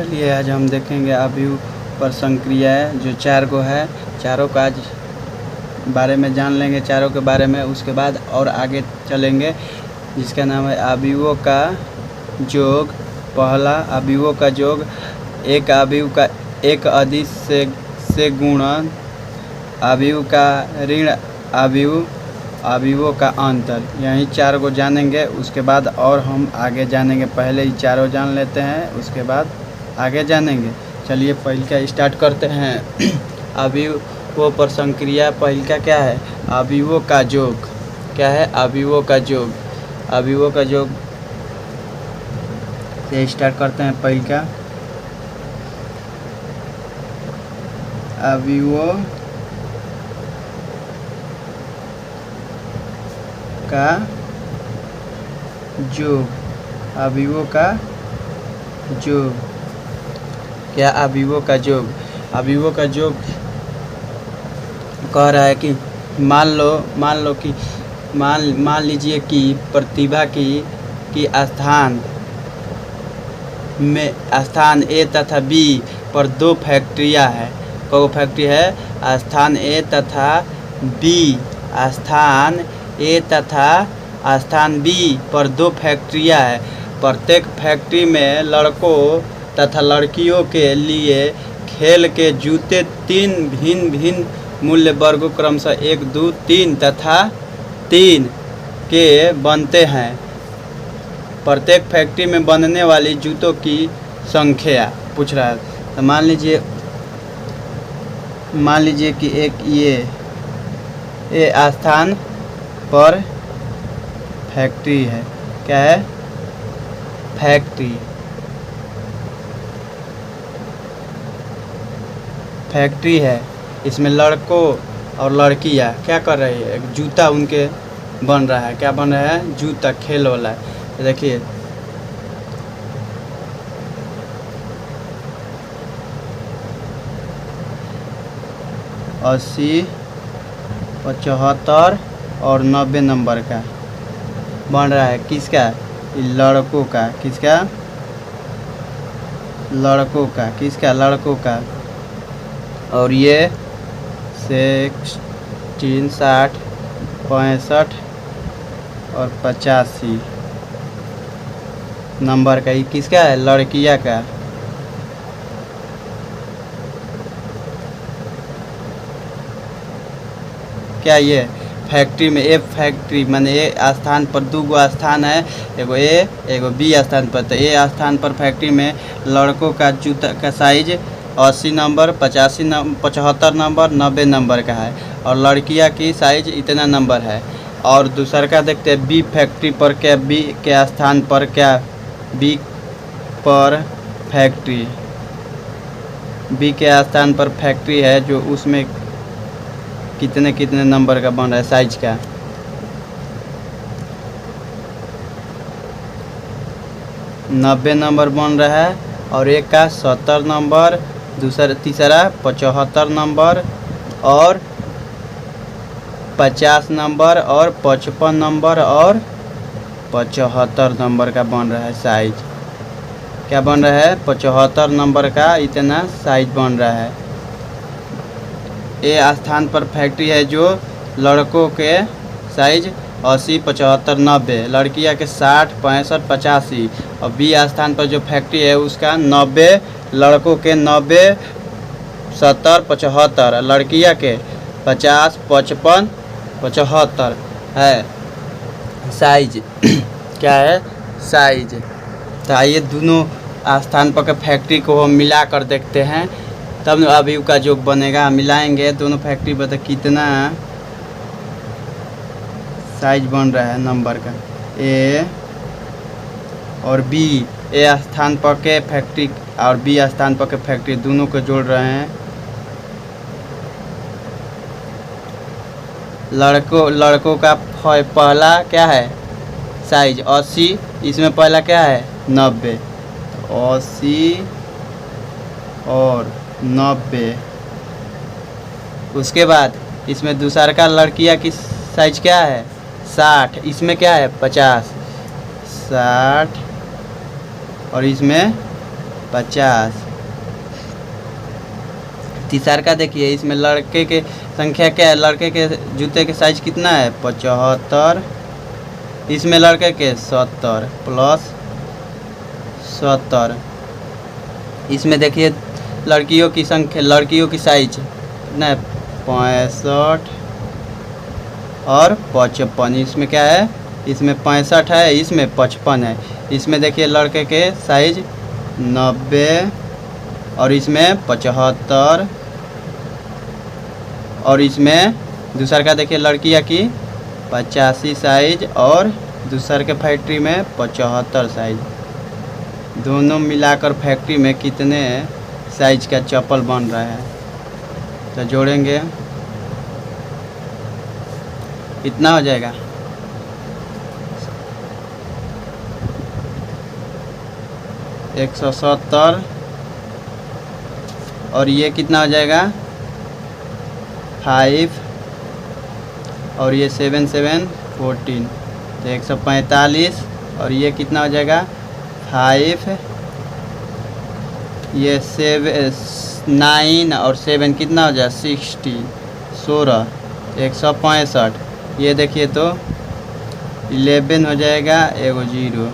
चलिए आज हम देखेंगे अवयव पर संक्रियाएं जो 4 गो है, चारों का आज बारे में जान लेंगे, चारों के बारे में। उसके बाद और आगे चलेंगे जिसका नाम है अवयवों का योग। पहला अवयवों का योग, एक अवयव का एक अधिक से गुणन, अवयव का ऋण अवयव, अवयवों का अंतर। यही 4 को जानेंगे, उसके बाद और हम आगे जानेंगे। पहले ही चारों जान लेते हैं, उसके बाद आगे जानेंगे। चलिए पहले का स्टार्ट करते हैं। अवयवों पर संक्रिया। पहले का क्या है? अवयवों का योग। क्या है? अवयवों का योग। अवयवों का योग से स्टार्ट करते हैं। पहले का अवयवों का योग। अवयवों का योग। क्या? अवयवों का योग। अवयवों का योग कह रहा है कि मान लीजिए कि प्रतिभा की स्थान ए तथा बी पर 2 फैक्ट्रियाँ है। कौ फैक्ट्री है? स्थान ए तथा बी, स्थान ए तथा स्थान बी पर 2 फैक्ट्रियाँ है। प्रत्येक फैक्ट्री में लड़कों तथा लड़कियों के लिए खेल के जूते 3 भिन्न भिन्न मूल्य वर्गों क्रमशः 1, 2, 3 तथा 3 के बनते हैं। प्रत्येक फैक्ट्री में बनने वाली जूतों की संख्या पूछ रहा है। तो मान लीजिए कि एक ये स्थान पर फैक्ट्री है। क्या है? फैक्ट्री है। इसमें लड़कों और लड़कियां क्या कर रही है? एक जूता उनके बन रहा है। क्या बन रहा है? जूता, खेल वाला है। देखिए अस्सी, 75 और 90 नंबर का बन रहा है। किसका? लड़कों का। किसका? लड़कों का। किसका? लड़कों का। और ये 60, 60, 65 और 85 नंबर का। ये किसका है? लड़कियां का। क्या ये फैक्ट्री में ए फैक्ट्री माने ए स्थान पर 2 गो स्थान है, एगो ए एगो बी स्थान पर। तो ए स्थान पर फैक्ट्री में लड़कों का जूता का size 80 number, 85 number, 75 number, 90 number का है। और लड़कियां की साइज इतना नंबर है। और दूसरा का देखते हैं बी फैक्ट्री पर। क्या बी के स्थान पर? क्या बी पर फैक्ट्री, बी के स्थान पर फैक्ट्री है जो उसमें कितने नंबर का बन रहा है साइज का। नब्बे नंबर बन रहा है। और एक का 70 नंबर, तीसरा 75 नंबर और 50 नंबर और 55 नंबर और 75 नंबर का बन रहा है साइज। क्या बन रहा है? 75 नंबर का इतना साइज बन रहा है। ए स्थान पर फैक्ट्री है जो लड़कों के साइज 80, 75, 90, लड़कियां के 60, 65, 85। और बी स्थान पर जो फैक्ट्री है उसका 90, लड़कों के 90, 70, 75, लड़कियां के 50, 55, 75 है साइज। क्या है? साइज। तो आइए दोनों स्थान पर के फैक्ट्री को हम मिला कर देखते हैं, तब अवयव का योग बनेगा। मिलाएंगे दोनों फैक्ट्री पर तो कितना साइज बन रहा है नंबर का। ए और बी, ए स्थान पर के फैक्ट्री और बी स्थान पर के फैक्ट्री दोनों को जोड़ रहे हैं। लड़कों का पहला क्या है? साइज 80। इसमें पहला क्या है? 90। 80 और 90। उसके बाद इसमें दूसरा का लड़कियां की साइज क्या है? 60। इसमें क्या है? 50, 60 और इसमें 50। तीसरा का देखिए, इसमें लड़के के संख्या क्या है, लड़के के जूते के साइज कितना है 75, इसमें लड़के के 70 प्लस 70। इसमें देखिए लड़कियों की संख्या, लड़कियों की साइज कितना है 65 और 55। इसमें क्या है, इसमें 65 है, इसमें 55 है। इसमें देखिए लड़के के साइज 90 और इसमें 75 और इसमें दूसरा का देखिए लड़कियां की 85 साइज और दूसर के फैक्ट्री में 75 साइज। दोनों मिलाकर फैक्ट्री में कितने साइज का चप्पल बन रहा है, तो जोड़ेंगे कितना हो जाएगा 170 और ये कितना हो जाएगा 5 और ये 7 7 14, तो 145 और ये कितना हो जाएगा 5, ये 9 और 7 कितना हो जाएगा 60 16, 165। ये देखिए तो 11 हो जाएगा, एगो 0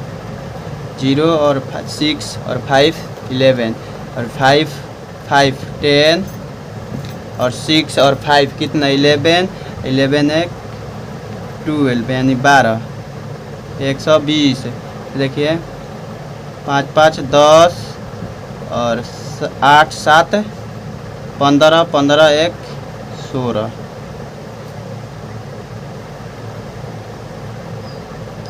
0 और 6 और 5 11 और 5 5 10 और 6 और 5 कितना 11 11 है 12 यानी 12, 120। देखिए 5 5 10 और 8 7 15 15 1 16।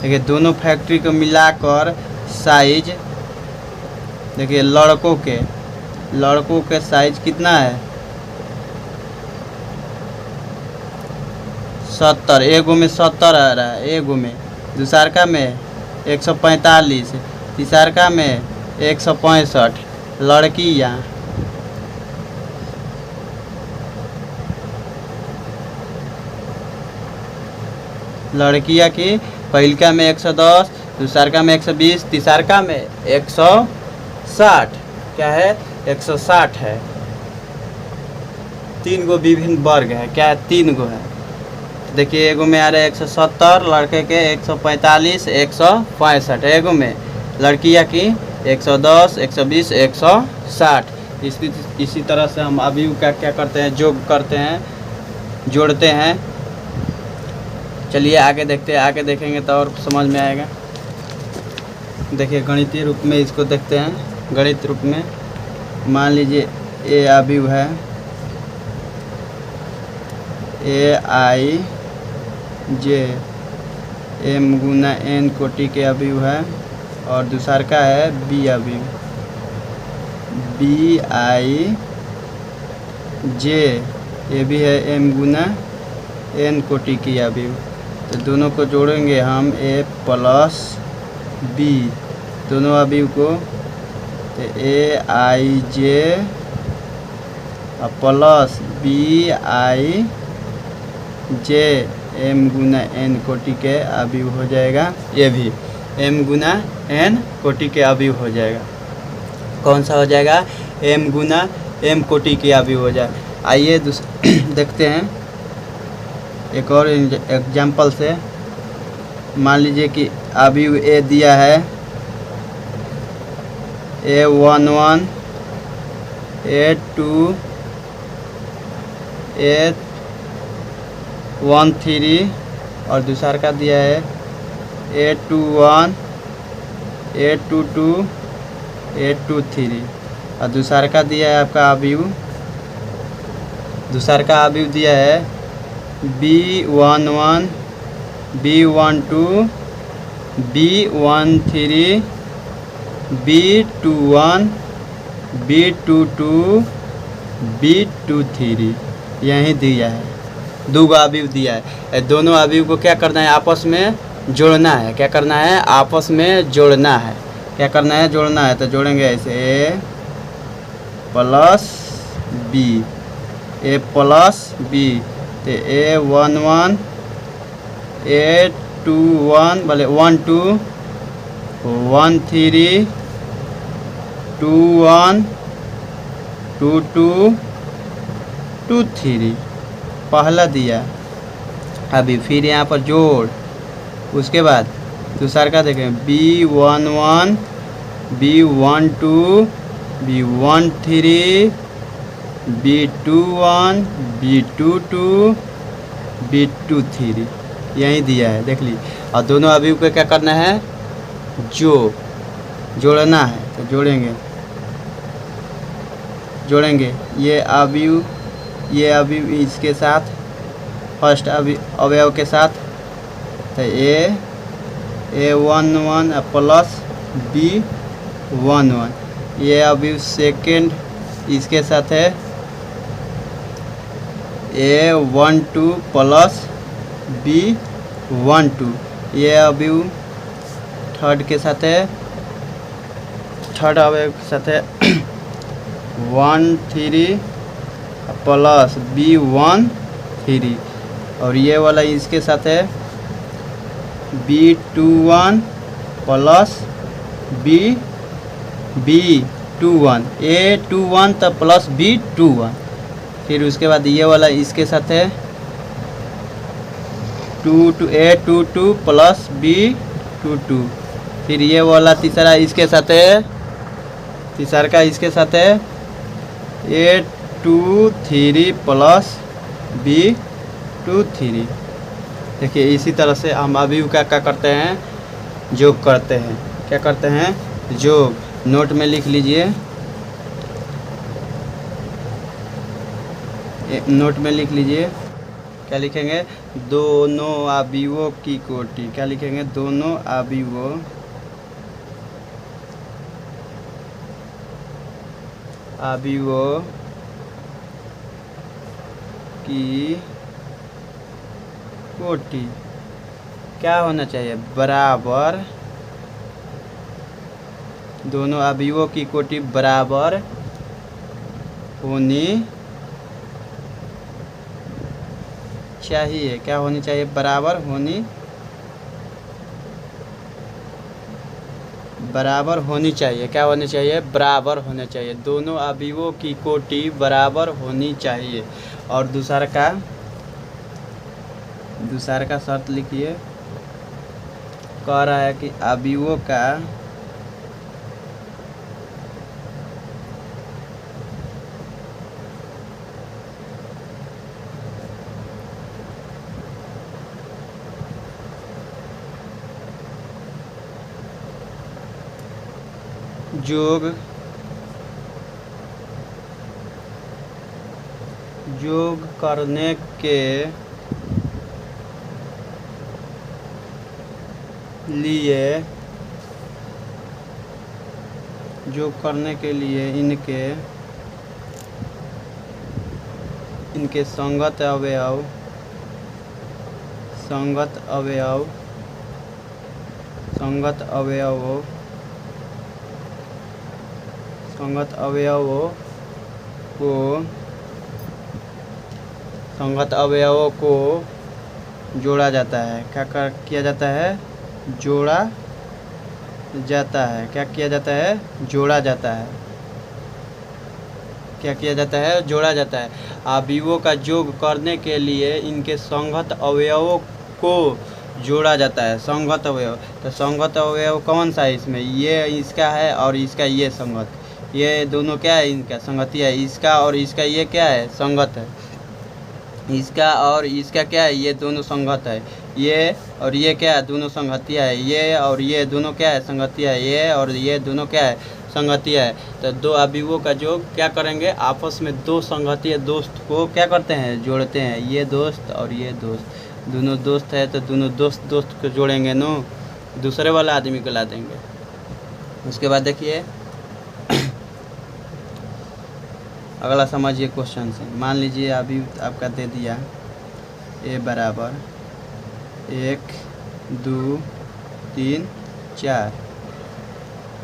देखिए दोनों फैक्ट्री को मिलाकर साइज देखिए लड़कों के साइज कितना है 70, एगो में 70 आ रहा है, एगो में दूसरका में 145, तीसरका में 165। लड़कियाँ की पहिलका में 110, दूसरका में 120, तीसरका में 160। क्या है 160 है। 3 गो विभिन्न वर्ग है, क्या है 3 गो है। देखिए एगो में आ रहा है 170, लड़के के 145 165, एगो में लड़कियां की 110 120 160। इसी तरह से हम अभी क्या करते हैं, जोड़ करते हैं, जोड़ते हैं। चलिए आगे देखते हैं, आगे देखेंगे तो और समझ में आएगा। देखिए गणितीय रूप में इसको देखते हैं। गणित रूप में मान लीजिए ए अवयव है, AIJ M गुना N कोटि के अवयव है और दूसरा का है B अवयव, BIJ ये भी है M गुना N कोटि की अवयव। तो दोनों को जोड़ेंगे हम A प्लस B, दोनों अवयव को, तो AIJ प्लस BIJ M गुना N कोटि के अवयव हो जाएगा। ये भी M गुना N कोटि के अवयव हो जाएगा। कौन सा हो जाएगा M गुना M कोटि के अवयव हो जाएगा। आइए देखते हैं एक और एग्जाम्पल से। मान लीजिए कि अवयव A दिया है A11 A2 A13 और दूसरा का दिया है A21 A22 A23 और दूसरा का दिया है आपका अवयव, दूसरा का अवयव दिया है B11 B12 B13 B21 B22 B23 यही दिया है। 2 अवयव दिया है। दोनों अवयव को क्या करना है आपस में जोड़ना है। क्या करना है आपस में जोड़ना है। क्या करना है जोड़ना है। तो जोड़ेंगे ऐसे A plus B, A plus B, तो A11 A21 बोले 12 13 2 1 2 2 2 3 पहला दिया। अभी फिर यहाँ पर जोड़, उसके बाद दूसरा का देखें B1 1 B1 2 B1 3 B2 1 B2 2 B2 3 यही दिया है, देख ली। और दोनों अवयव को क्या करना है, जोड़ना है। तो जोड़ेंगे ये अवयव इसके साथ, फर्स्ट अवयव के साथ। तो A1 1 प्लस B1 1, ये अवयव सेकेंड इसके साथ है A1 2 प्लस B1 2, ये अवयव थर्ड के साथ है, थर्ड अवयव के साथ है 1 3 प्लस B1 3, और ये वाला इसके साथ है B2 1 प्लस B2 1, A2 1 तब प्लस B2 1। फिर उसके बाद ये वाला इसके साथ है 2 2 A2 2 प्लस B2 2। फिर ये वाला तीसरा इसके साथ है, तीसरा का इसके साथ है A2 3 प्लस B2 3। देखिए इसी तरह से हम अभी क्या करते हैं, योग करते हैं। क्या करते हैं, योग। नोट में लिख लीजिए, नोट में लिख लीजिए। क्या लिखेंगे, दोनों अवयवों की कोटि। क्या लिखेंगे, दोनों अवयवों की कोटि क्या होना चाहिए, बराबर। दोनों अवयवों की कोटि बराबर होनी चाहिए। क्या होनी चाहिए, बराबर होनी चाहिए। क्या होनी चाहिए, बराबर होने चाहिए। दोनों अवयवों की कोटि बराबर होनी चाहिए। और दूसरा का शर्त लिखिए, कह रहा है कि अवयवों का योग करने के लिए इनके संगत अवयवों को जोड़ा जाता है। क्या किया जाता है, जोड़ा जाता है। क्या किया जाता है, जोड़ा जाता है। क्या किया जाता है, जोड़ा जाता है। अवयवों का योग करने के लिए इनके संगत अवयवों को जोड़ा जाता है। संगत अवयव, तो संगत अवयव कौन सा है इसमें, ये इसका है और इसका ये संगत, ये दोनों क्या है, इनका संगति है। इसका और इसका ये क्या है, संगत है। इसका और इसका क्या है, ये दोनों संगत है। ये और ये क्या है, दोनों संगतिया है। ये और ये दोनों क्या है, संगतिया है। ये और ये दोनों क्या है, संगतिया है। तो दो अवयवों का योग क्या करेंगे, आपस में दो संगतिया दोस्त को क्या करते हैं, जोड़ते हैं। ये दोस्त और ये दोस्त, दोनों दोस्त है तो दोनों दोस्त को जोड़ेंगे नो, दूसरे वाला आदमी को ला देंगे। उसके बाद देखिए अगला समझिए क्वेश्चन से। मान लीजिए अभी आपका दे दिया ए बराबर 1 2 3 4,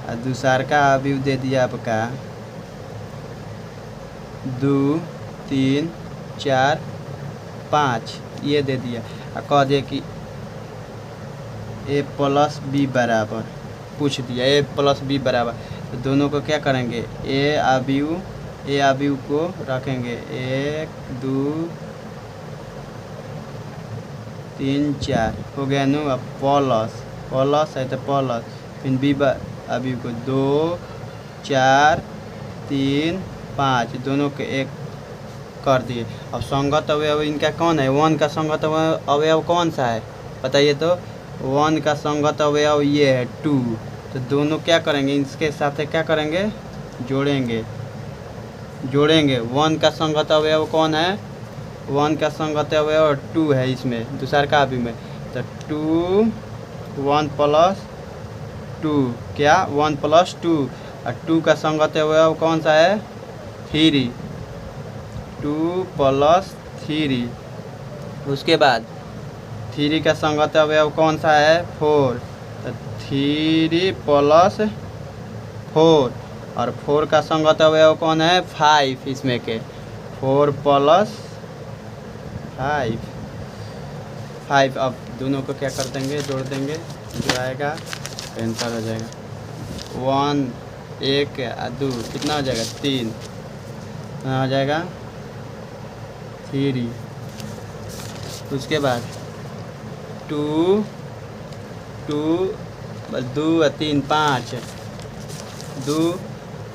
और दूसरा का अवयव दे दिया आपका 2 3 4 5, ये दे दिया। और कह दिया कि ए प्लस बी बराबर, पूछ दिया ए प्लस बी बराबर। तो दोनों को क्या करेंगे, ए अवयव को रखेंगे 1 2 3 4 हो गया नु। अब प्लस है तो प्लस, फिर बी अवयव को 2 4 3 5 दोनों के एक कर दिए। अब संगत अवयव इनका कौन है, 1 का संगत अवयव कौन सा है बताइए तो। 1 का संगत अवयव ये है 2, तो दोनों क्या करेंगे, इसके साथ क्या करेंगे, जोड़ेंगे 1 का संगत अवयव कौन है, 1 का संगत अवयव 2 है इसमें दूसरा का अवयव में, तो 2 1 प्लस 2 क्या 1 प्लस 2, और 2 का संगत अवयव कौन सा है 3, 2 प्लस 3। उसके बाद 3 का संगत अवयव कौन सा है 4, तो 3 प्लस 4, और 4 का संगत अवयव कौन है 5 इसमें के, 4 प्लस 5। अब दोनों को क्या कर देंगे, जोड़ देंगे, जो आएगा आंसर हो जाएगा 1 1 2 कितना हो जाएगा 3 हो जाएगा 3। उसके बाद 2 2 2 3 5 2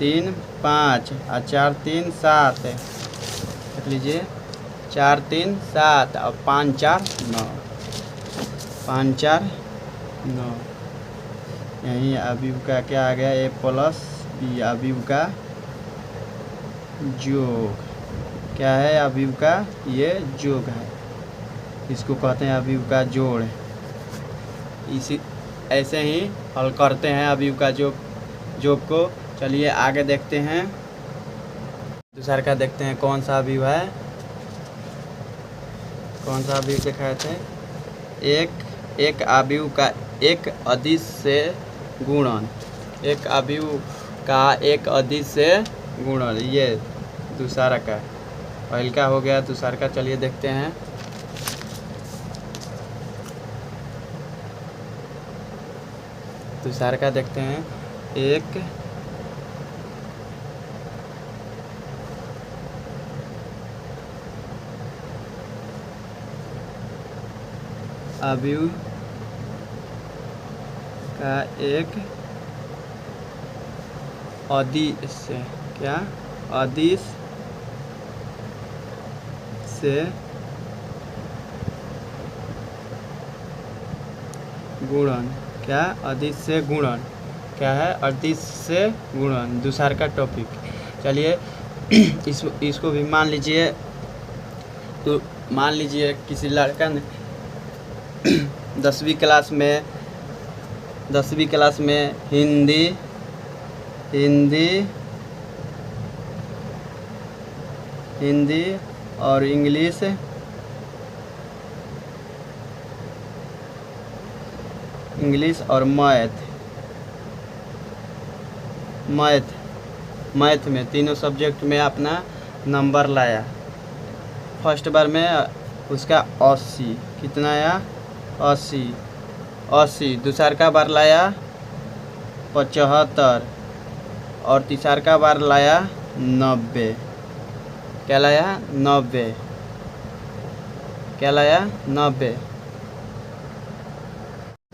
3 5 और 4 3 7 देख लीजिए 4 3 7 और 5 4 9 5 4 9। यहीं अवयव का क्या आ गया, ए प्लस बी अवयव का योग। क्या है अवयव का, ये योग है, इसको कहते हैं अवयव का जोड़। इसी ऐसे ही हल करते हैं अवयव का योग को। चलिए आगे देखते हैं, दूसरा का देखते हैं कौन सा अवयव है, कौन सा अवयव दिखाए थे। एक अवयव का एक अदिश से गुणन, एक अवयव का एक अदिश से गुणन, ये दूसरा का पहल का हो गया। दूसरा का चलिए देखते हैं। दूसरा का देखते हैं, एक अवयव का एक अदिश से, क्या अदिश से गुणन, क्या अदिश से गुणन, क्या है अदिश से गुणन, दूसरा का टॉपिक। चलिए इसको भी मान लीजिए। तो मान लीजिए किसी लड़का ने 10वीं क्लास में हिंदी और इंग्लिश और मैथ में तीनों सब्जेक्ट में अपना नंबर लाया। फर्स्ट बार में उसका 80, कितना आया 80। दूसरा का बार लाया 75 और तीसरा का बार लाया 90। क्या लाया 90, क्या लाया 90।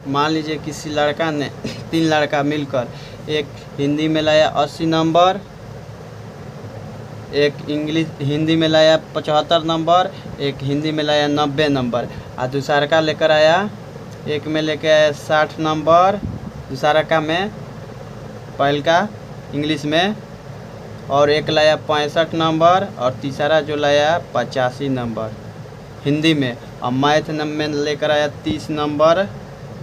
मान लीजिए किसी लड़का ने 3 लड़का मिलकर एक हिंदी में लाया 80 नंबर, एक हिंदी में लाया 75 नंबर, एक हिंदी में लाया 90 नंबर, और दूसरा का लेकर आया, एक में लेकर आया 60 नंबर, दूसरा का में पहल का इंग्लिश में, और एक लाया 65 नंबर, और तीसरा जो लाया 85 नंबर हिंदी में। और मैथ में लेकर आया 30 नंबर,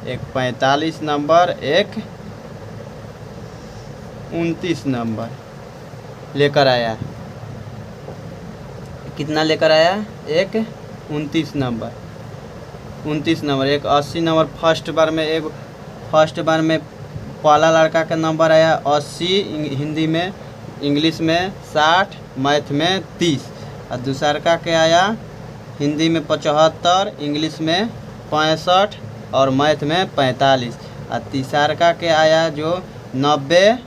एक 45 नंबर, एक 29 नंबर लेकर आया। कितना लेकर आया, एक 29 नंबर, एक 80 नंबर। फर्स्ट बार में पहला लड़का का नंबर आया 80 हिंदी में, इंग्लिश में 60, मैथ में 30, और दूसरा का क्या आया हिंदी में 75, इंग्लिश में 65 और मैथ में 45, और तीसरा का क्या आया जो 90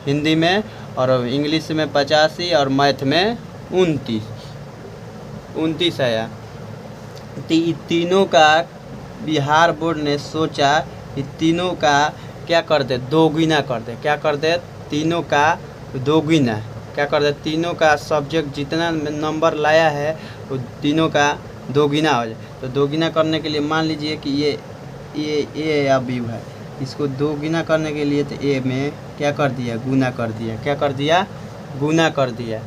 हिंदी में, और इंग्लिश में 85 और मैथ में 29 आया। तीनों का बिहार बोर्ड ने सोचा कि तीनों का क्या कर दे, दोगुना कर दे। क्या कर दे, तीनों का दोगुना। क्या कर दे, तीनों का सब्जेक्ट जितना नंबर लाया है वो तीनों का दोगुना हो जाए। तो दोगुना करने के लिए मान लीजिए कि ये ए अवयव है, इसको दोगुना करने के लिए तो ए में क्या कर दिया, गुना कर दिया। क्या कर दिया, गुना कर दिया।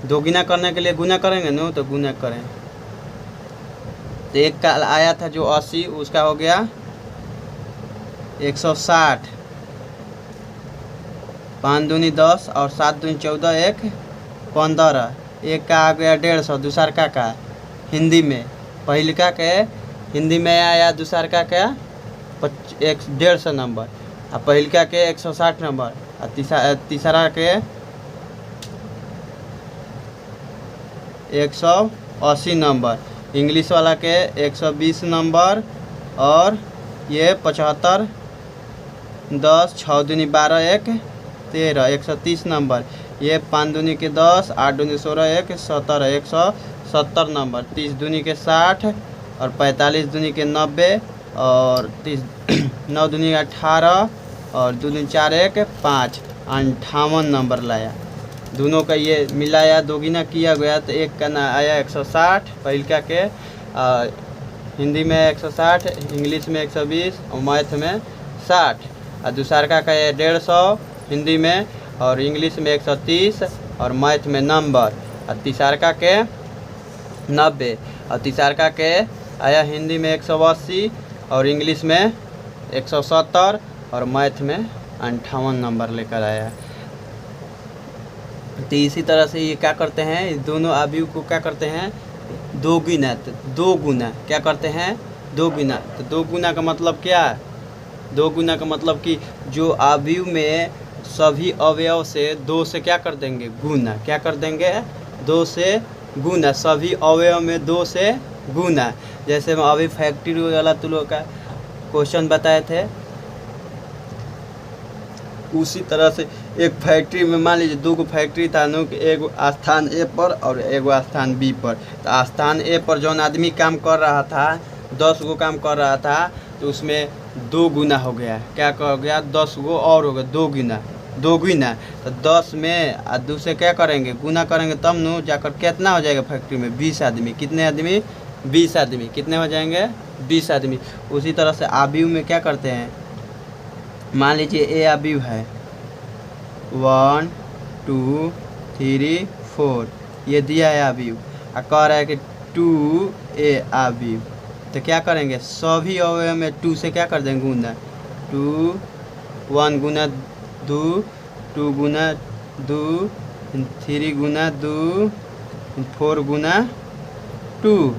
दोगुना करने के लिए गुना करेंगे ना, तो गुना करें। तो एक का आया था जो 80, उसका हो गया 160। 5 दूनी 10 और 7 दूनी 14, 1 15। एक का आ गया 150, दूसरा का हिंदी में। पहिलका के हिंदी में आया, दूसरा का 150 नंबर, और पहिलका के 160 नंबर, और तीसरा के 180 नंबर। इंग्लिश वाला के 120 नंबर, और ये 75, 10, 6 दूनी 12, 1 13, 130 नंबर। ये 5 दूनी के 10, 8 दूनी 16, 1 17, 170 नंबर। 30 दूनी के 60, और 45 दूनी के 90, और 9 दूनी 18, और 2 दूनी 4, 1 5, 58 नंबर लाया। दोनों का ये मिलाया, दोगुना किया गया, तो एक का ना आया 160, पहिलका के हिंदी में 160, इंग्लिश में 120 और मैथ में 60, और दूसरा का है 150 हिंदी में, और इंग्लिश में 130 और मैथ में नंबर, और तीसरा के 90, और तीसरा के आया हिंदी में 180 और इंग्लिश में 170 और मैथ में 58 नंबर लेकर आया। तो इसी तरह से ये क्या करते हैं, दोनों अवयव को क्या करते हैं, दोगुना। तो दो गुना क्या करते हैं, दोगुना। तो दोगुना का मतलब क्या है, दोगुना का मतलब कि जो अवयव में सभी अवयव से 2 से क्या कर देंगे, गुना। क्या कर देंगे, 2 से गुना। सभी अवयव में 2 से गुना। जैसे हम अभी फैक्ट्री वाला तुम लोग का क्वेश्चन बताए थे, उसी तरह से एक फैक्ट्री में मान लीजिए 2 फैक्ट्री था, एक स्थान ए पर और एक स्थान बी पर। तो स्थान ए पर जौन आदमी काम कर रहा था, 10 गो काम कर रहा था, तो उसमें 2 गुना हो गया। क्या हो गया, 10 गो और हो गया, 2 गुना। तो 10 में 2 से क्या करेंगे, गुना करेंगे, तब न जाकर कितना हो जाएगा फैक्ट्री में, 20 आदमी। कितने आदमी, 20 आदमी। कितने हो जाएंगे, 20 आदमी। उसी तरह से अवयव में क्या करते हैं, मान लीजिए ए अवयव है 1 2 3 4, ये दिया है अवयव, और कह रहा है कि 2 ए अवयव। तो क्या करेंगे, सभी अवयव में 2 से क्या कर देंगे, गुना। 2 1 गुना 2, 2 गुना 2, 3 गुना 2, 4 गुना 2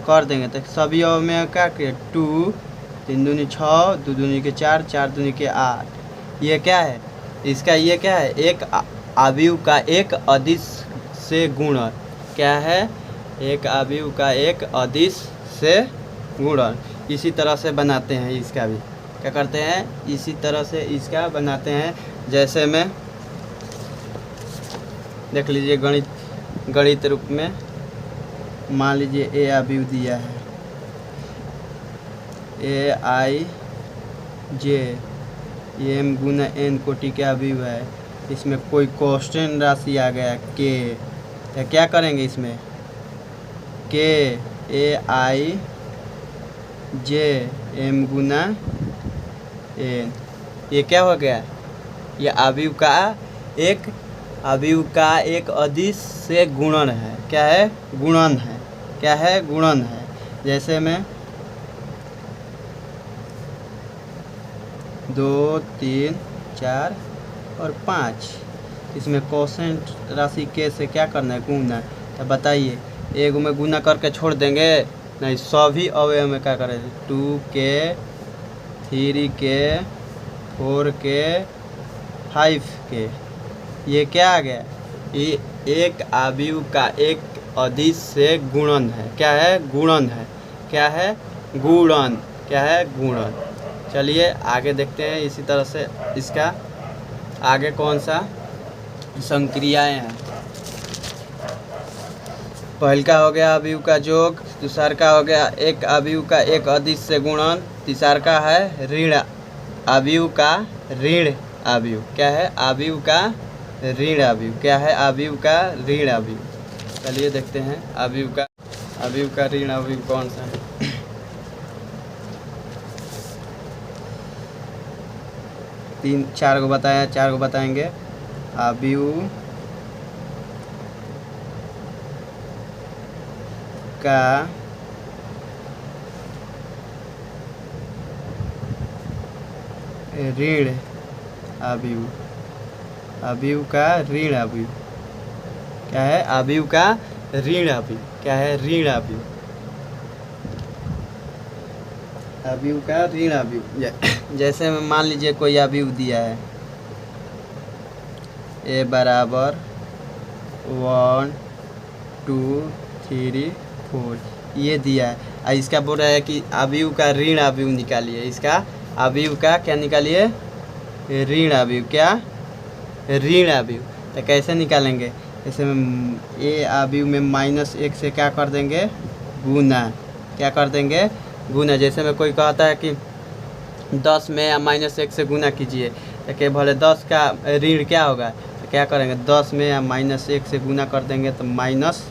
कर देंगे। तो सभी अवयव में क्या करें, 2 3 दूनी 6, 2 दूनी के 4, 4 दूनी के 8। ये क्या है, इसका ये क्या है, एक अवयव का एक अदिश से गुणन। क्या है, एक अवयव का एक अदिश से गुणन। इसी तरह से बनाते हैं इसका भी, क्या करते हैं, इसी तरह से इसका बनाते हैं। जैसे में देख लीजिए गणित रूप में, मान लीजिए ए अवयव दिया है AIJ, M गुना N कोटि का अवयव है। इसमें कोई कांस्टेंट राशि आ गया K, तो क्या करेंगे इसमें, K AIJ M गुना N, ये क्या हो गया, ये अवयव का एक अदिश से गुणन है। क्या है, गुणन है। क्या है, गुणन है। जैसे में 2 3 4 और 5, इसमें कोसेंट राशि के से क्या करना है, गुना। तो बताइए, एक में गुना करके छोड़ देंगे, नहीं, सभी अवयव में क्या करेंगे, 2 के 3 के 4 के 5 के। ये क्या आ गया, ये एक अवयव का एक अदिश से गुणन है। क्या है, गुणन है। क्या है, गुणन। क्या है, गुणन। चलिए आगे देखते हैं इसी तरह से इसका। आगे कौन सा संक्रियाएं हैं। पहल का हो गया अवयव का योग, दूसरा का हो गया एक अवयव का एक अदिश से गुणन, तीसरा का है ऋण अवयव का ऋण अवयव। क्या है? अवयव का ऋण अवयव। क्या है? अवयव का ऋण अवयव। चलिए देखते हैं अवयव का ऋण अवयव कौन सा है। चार को बताएंगे। अवयव का ऋण अवयव। अवयव का ऋण अवयव। क्या है? अवयव का ऋण अवयव। क्या है? ऋण अवयव। अवयव का ऋण अवयव। जैसे में मान लीजिए कोई अवयव दिया है a बराबर 1 2 3 4 ये दिया है। इसका बोल रहा है कि अवयव का ऋण अवयव निकालिए। इसका अवयव का क्या निकालिए? ऋण अवयव। क्या? ऋण अवयव। तो कैसे निकालेंगे? ऐसे में ए अवयव में -1 से क्या कर देंगे? गुना। क्या कर देंगे? गुना। जैसे में कोई कहता है कि 10 में या -1 से गुना कीजिए, तो क्या भले 10 का ऋण क्या होगा? तो क्या करेंगे? 10 में या -1 से गुना कर देंगे तो -10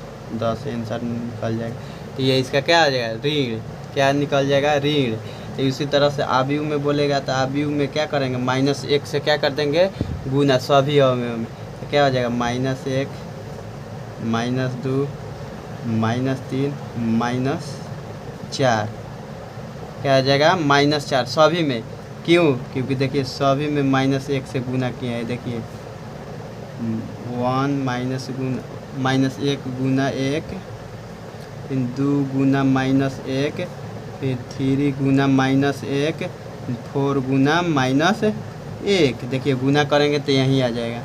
आंसर निकल जाएगा। तो ये इसका क्या आ जाएगा? ऋण। क्या निकल जाएगा? ऋण। तो इसी तरह से अवयव में बोलेगा तो अवयव में क्या करेंगे? -1 से क्या कर देंगे? गुना सभी अवयव में। तो क्या हो जाएगा? -1 -2 -3 -4। क्या आ जाएगा? -4 सभी में। क्यों? क्योंकि देखिए सभी में -1 से गुना किया है। देखिए 1 -1 गुना 1, फिर 2 गुना -1, फिर 3 गुना -1, 4 गुना -1। देखिए गुना करेंगे तो यहीं आ जाएगा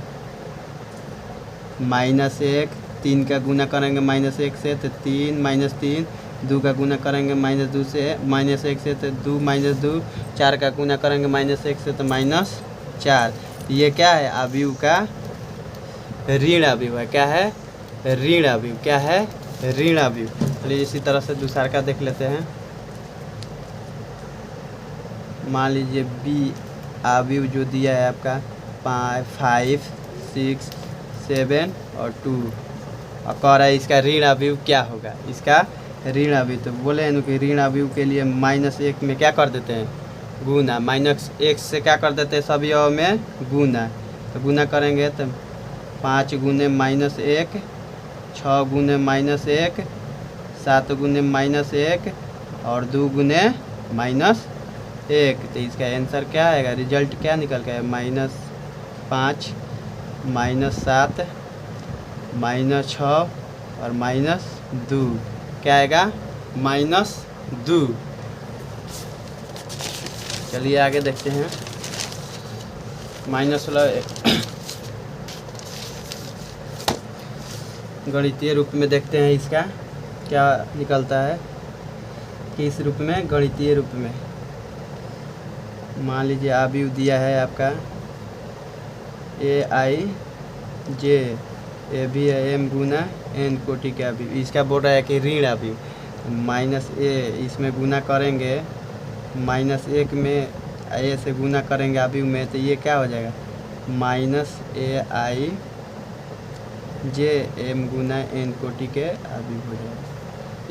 -1। 3 का गुना करेंगे -1 से तो 3 2 का गुना करेंगे -2 से -1 से तो 2 -2। 4 का गुना करेंगे -1 से तो -4। ये क्या है? अवयव का ऋण अवयव है। क्या है? ऋण अवयव। क्या है? ऋण अवयव। चलिए इसी तरह से दूसरा का देख लेते हैं। मान लीजिए बी अवयव जो दिया है आपका 5 6 7 और 2 और कह रहा है इसका ऋण अवयव क्या होगा? इसका ऋण अवयव। तो बोले हैं कि ऋण अवयव के लिए -1 में क्या कर देते हैं? गुना। -1 से क्या कर देते हैं? सभी अवयव में गुना। तो गुना करेंगे तो 5 गुने -1, 6 गुने -1, 7 गुने -1 और 2 गुने -1। तो इसका आंसर क्या आएगा? रिजल्ट क्या निकल गया? -5 -7 -6 और -2। क्या आएगा? -2। चलिए आगे देखते हैं। गणितीय रूप में देखते हैं इसका क्या निकलता है। किस रूप में? गणितीय रूप में। मान लीजिए अवयव दिया है आपका AIJ AVM गुना n कोटि का अवयव। इसका बोल रहा है कि ऋण अवयव। -a इसमें गुना करेंगे -1 में a से गुना करेंगे अवयव में तो ये क्या हो जाएगा? -AIJ m गुना n कोटि के अवयव हो जाएगा।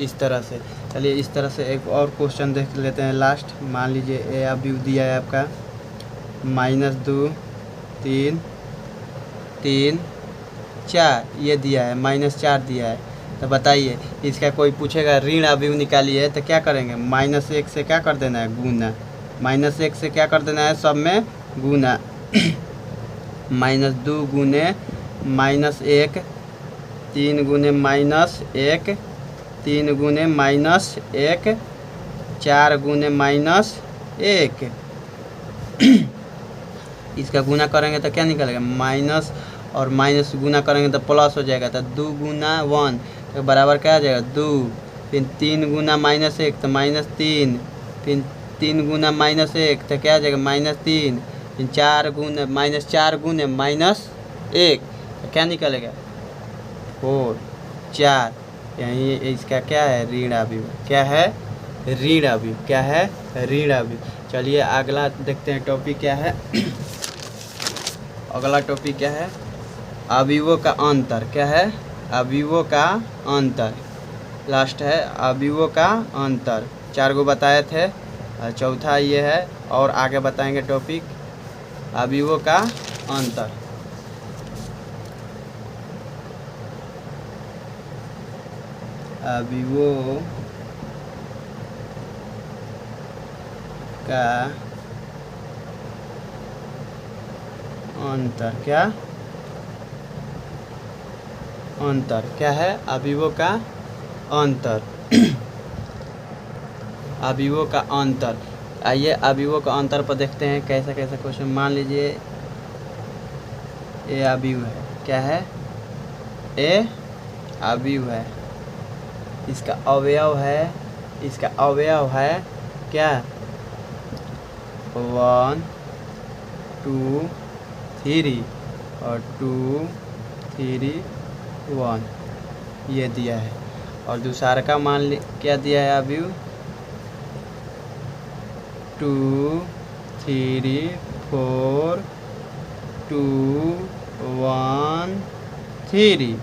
इस तरह से। चलिए इस तरह से एक और क्वेश्चन देख लेते हैं लास्ट। मान लीजिए ए अवयव दिया है आपका -2 3 3 4 ये दिया है, -4 दिया है। तो बताइए इसका कोई पूछेगा ऋण अवयव निकालिए तो क्या करेंगे? -1 से क्या कर देना है? गुना। -1 से क्या कर देना है? सब में गुना। -2 गुने -1, 3 गुने -1, 3 गुने -1, 4 गुने -1। इसका गुना करेंगे तो क्या निकलेगा? माइनस और माइनस गुना करेंगे तो प्लस हो जाएगा। तो 2 गुना 1 तो बराबर क्या आ जाएगा? 2। फिर 3 गुना -1 तो -3। फिर 3 गुना -1 तो क्या आ जाएगा? -3। -4 गुने -1 तो क्या निकलेगा 4 4। यही इसका क्या है ऋण अवयव, क्या है ऋण अवयव, क्या है ऋण अवयव। चलिए अगला देखते हैं टॉपिक क्या है। अगला टॉपिक क्या है अवयवों का अंतर, क्या है अवयवों का अंतर। लास्ट है अवयवों का अंतर, 4 गो बताए थे, चौथा ये है और आगे बताएंगे टॉपिक अवयवों का अंतर। अवयवों का अंतर, क्या अंतर, क्या है अवयवों का अंतर। अवयवों का अंतर। आइए अवयवों का अंतर पर देखते हैं कैसा कैसा क्वेश्चन। मान लीजिए ए अवयव है, क्या है ए अवयव है, इसका अवयव है, इसका अवयव है क्या 1 2 3 और 2 3 1 ये दिया है। और दूसरा का मान क्या दिया है अवयव 2 3 4 2 1 3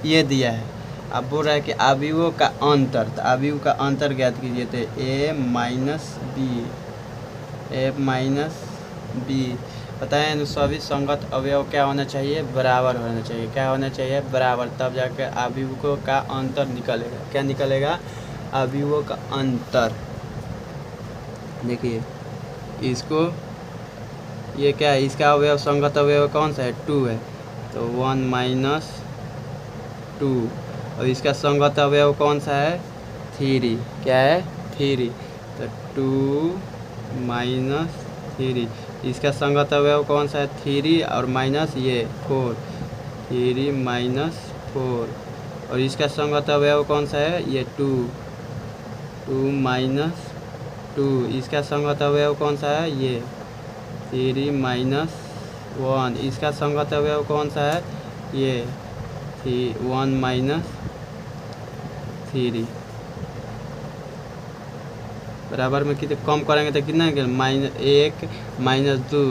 ये दिया है। अब बोल रहा है कि अवयवों का अंतर, तो अवयव का अंतर ज्ञात कीजिए। तो a माइनस बी बताएं तो सभी संगत अवयव क्या होना चाहिए बराबर होना चाहिए, क्या होना चाहिए बराबर, तब जाकर अवयवों का अंतर निकलेगा। क्या निकलेगा अवयवों का अंतर। देखिए इसको ये क्या है, इसका अवयव संगत अवयव कौन सा है 2 है, तो 1 - 2। और इसका संगत अवयव कौन सा है 3, क्या है 3, तो 2 - 3। इसका संगत अवयव कौन सा है 3 और माइनस ये 4, 3 - 4। और इसका संगत अवयव कौन सा है ये 2 - 2। इसका संगत अवयव कौन सा है ये 3 - 1। इसका संगत अवयव कौन सा है ये 1 - 3 बराबर में कितने कम करेंगे तो कितना निकल -1 - 2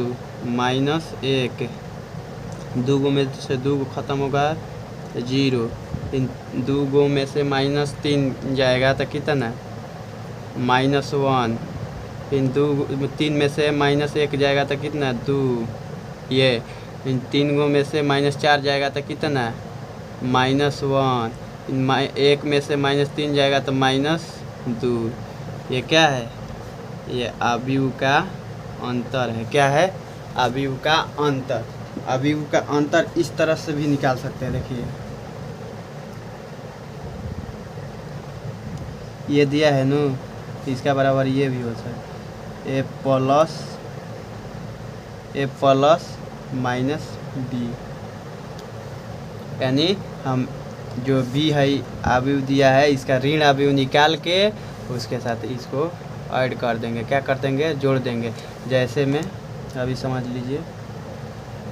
-1। 2 गो में से 2 गो खत्म होगा 0। इन 2 गो में से -3 जाएगा तो कितना -1। इन 3 में से -1 जाएगा तो कितना 2। ये इन 3 गो में से -4 जाएगा तो कितना -1। इन 1 में से -3 जाएगा तो -2। ये क्या है ये अवयव का अंतर है, क्या है अवयव का अंतर। अवयव का अंतर इस तरह से भी निकाल सकते हैं। देखिए ये दिया है ना, इसका बराबर ये भी हो सकता है a प्लस -b, यानी हम जो b है अवयव दिया है इसका ऋण अवयव निकाल के उसके साथ इसको ऐड कर देंगे, क्या कर देंगे जोड़ देंगे। जैसे में अभी समझ लीजिए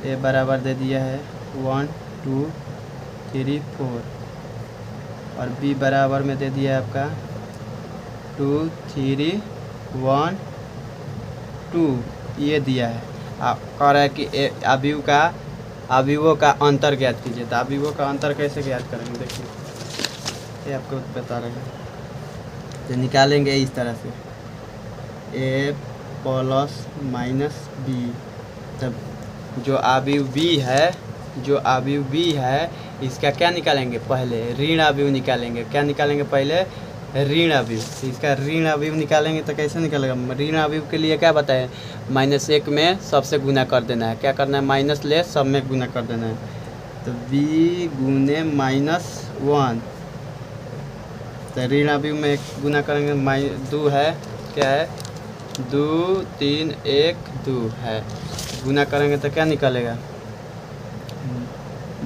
a बराबर दे दिया है 1 2 3 4 और b बराबर में दे दिया है आपका 2 3 1 2 ये दिया है। आप कह रहा है कि अवयवों का अंतर ज्ञात कीजिए। तो अवयवों का अंतर कैसे ज्ञात करेंगे देखिए, ये आपको बता रहे हैं। तो निकालेंगे इस तरह से a प्लस -b। तब जो अवयव b है इसका क्या निकालेंगे पहले ऋण अवयव निकालेंगे। क्या निकालेंगे पहले ऋण अवयव। इसका ऋण अवयव निकालेंगे तो कैसे निकलेगा ऋण अवयव के लिए क्या बताएं -1 में सबसे गुना कर देना है। क्या करना है माइनस ले सब में गुना कर देना है। तो b गुने -1 तो ऋण अवयव में गुना करेंगे 2 है, क्या है 2 3 1 2 है। गुना करेंगे तो क्या निकलेगा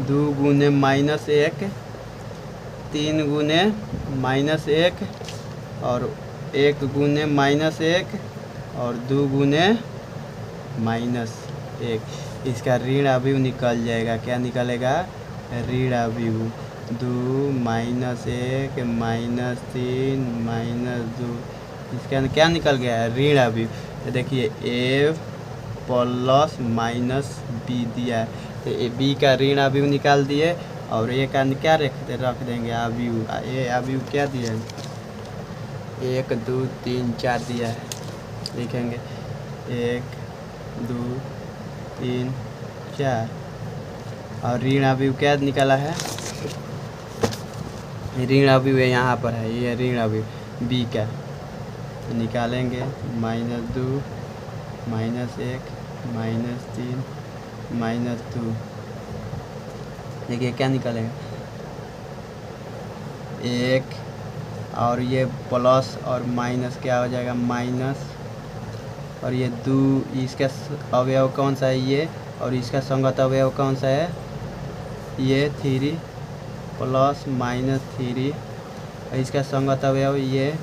2 गुने -1 3 गुने -1 और 1 गुने -1 और 2 गुने -1। इसका ऋण अवयव निकल जाएगा। क्या निकलेगा? ऋण अवयव। 2 -1 -3 -2, इसका क्या निकल गया है? ऋण अवयव। तो देखिए a प्लस -b दिया है, तो b का ऋण अवयव निकाल दिए और a का क्या रख देंगे? अवयव। a अवयव क्या दिया है? 1 2 3 4 दिया है। लिखेंगे 1 2 3 4 और ऋण अवयव क्या निकला है? ऋण अवयव यहाँ पर है, ये ऋण अवयव b का। निकालेंगे -2 -1 -3 -2। देखिए क्या निकलेगा? 1 और ये प्लस और माइनस क्या हो जाएगा? माइनस, और ये 2, इसका अवयव कौन सा है? ये, और इसका संगत अवयव कौन सा है? ये 3 प्लस -3, और इसका संगत अवयव ये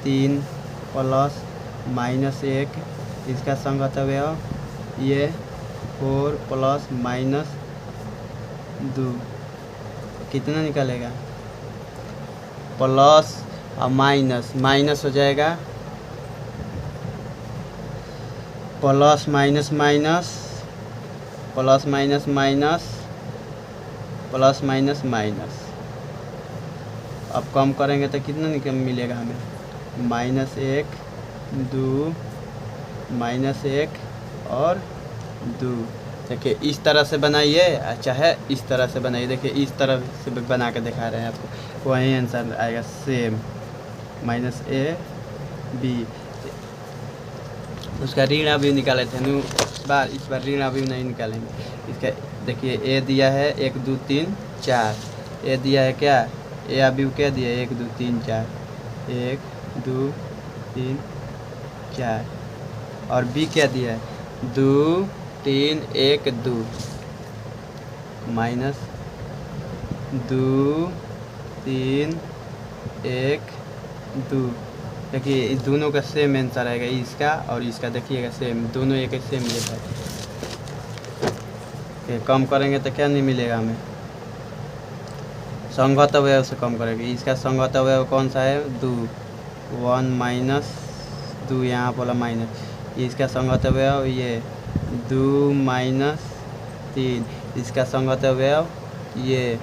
3 प्लस -1, इसका संगत अवयव ये 4 प्लस -2। कितना निकलेगा? प्लस और माइनस हो जाएगा, plus minus minus, plus minus minus, plus minus minus. अब कम करेंगे तो कितना मिलेगा हमें? -1 2 -1 और 2। देखिए इस तरह से बनाइए, अच्छा है इस तरह से बनाइए। देखिए इस तरह से बना के दिखा रहे हैं आपको, वही आंसर आएगा सेम। -a b। उसका ऋण अवयव निकाले थे नु, इस बार ऋण अवयव नहीं निकालेंगे। इसका देखिए a दिया है 1 2 3 4, a दिया है क्या? a अवयव क्या दिया है? 1 2 3 4, 1 2 3 4, और b क्या दिया है? 2 3 1 2 माइनस 2 3 1 2। देखिए इस दोनों का सेम आंसर आएगा, इसका और इसका देखिएगा सेम, दोनों एक सेम जैसा है। कम करेंगे तो क्या नहीं मिलेगा हमें? संगत अवयव से कम करेंगे। इसका संगत अवयव कौन सा है? 2 1 -2, यहाँ बोला माइनस। इसका संगत अवयव ये 2 -3, इसका संगत अवयव ये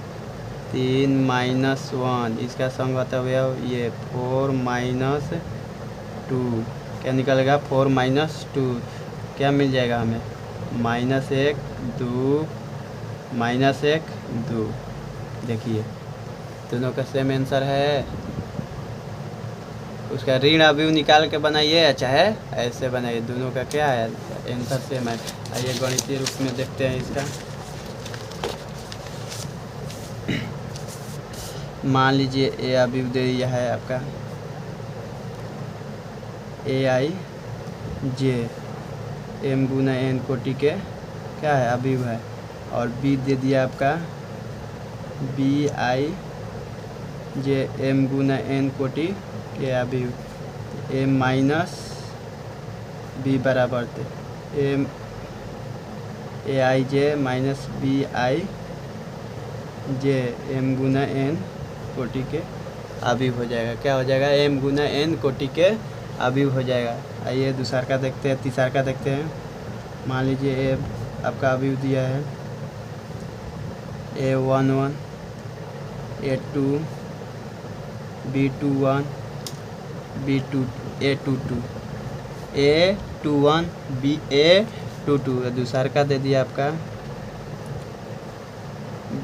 3 -1, इसका संगत अवयव ये 4 -2। क्या निकलेगा? 4 -2। क्या मिल जाएगा हमें? -1 2 -1 2। देखिए दोनों का सेम आंसर है। उसका ऋण अवयव निकाल के बनाइए, चाहे ऐसे बनाइए, दोनों का क्या है? आंसर सेम है। आइए गणितीय रूप में देखते हैं इसका। मान लीजिए ए अवयव दे दिया है आपका AI J M गुना N कोटि के क्या है? अवयव है, और B दे दिया आपका BI J M गुना N कोटि के अवयव। M माइनस B बराबर थे M AI J minus BI J M गुना N कोटि के अवयव हो जाएगा। क्या हो जाएगा? M गुना N कोटि के अवयव हो जाएगा। आइए दूसरा का देखते हैं, तीसरा का देखते हैं। मान लीजिए A आपका अवयव दिया है A11 A2 B21 A22 A21 A22। दूसरा का दे दिया आपका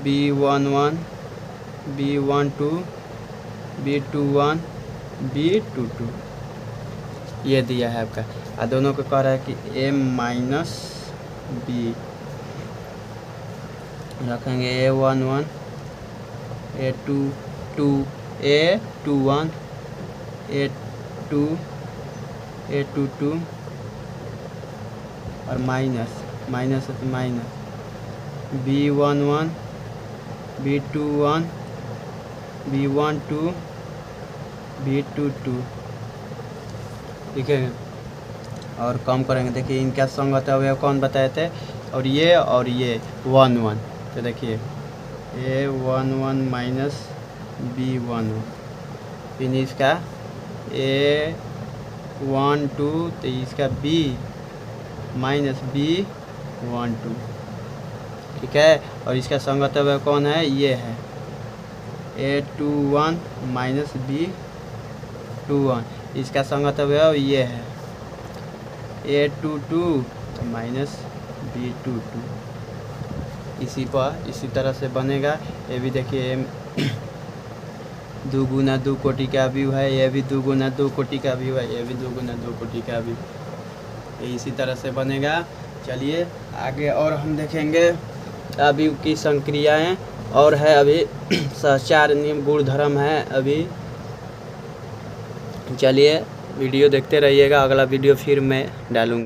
B11 B12 B21 B22, ये दिया है आपका। और दोनों को कह रहा है कि M माइनस B। रखेंगे A11 A22 A21 A2 A22 और माइनस है तो minus B11 B21 B12 B22। ठीक है, और कम करेंगे, देखिए इनका संगत अवयव कौन बताए थे, और ये 1 1, तो देखिए A1 1 माइनस B1 1, फिर इसका A1 2, तो इसका B माइनस B1 2, ठीक है। और इसका संगत अवयव कौन है, ये है A2 1 माइनस B2 1, इसका संगत अवयव ये है A2 2 माइनस B2 2। इसी तरह से बनेगा। ये भी देखिए 2 गुना 2 कोटि का अवयव है, ये भी 2 गुना 2 कोटि का अवयव है, ये भी 2 गुना 2 कोटि का अवयव, ये इसी तरह से बनेगा। चलिए आगे और हम देखेंगे अवयव की संक्रियाएं, और है अभी सहचार नियम गुणधर्म है अभी। चलिए वीडियो देखते रहिएगा, अगला वीडियो फिर मैं डालूँगा।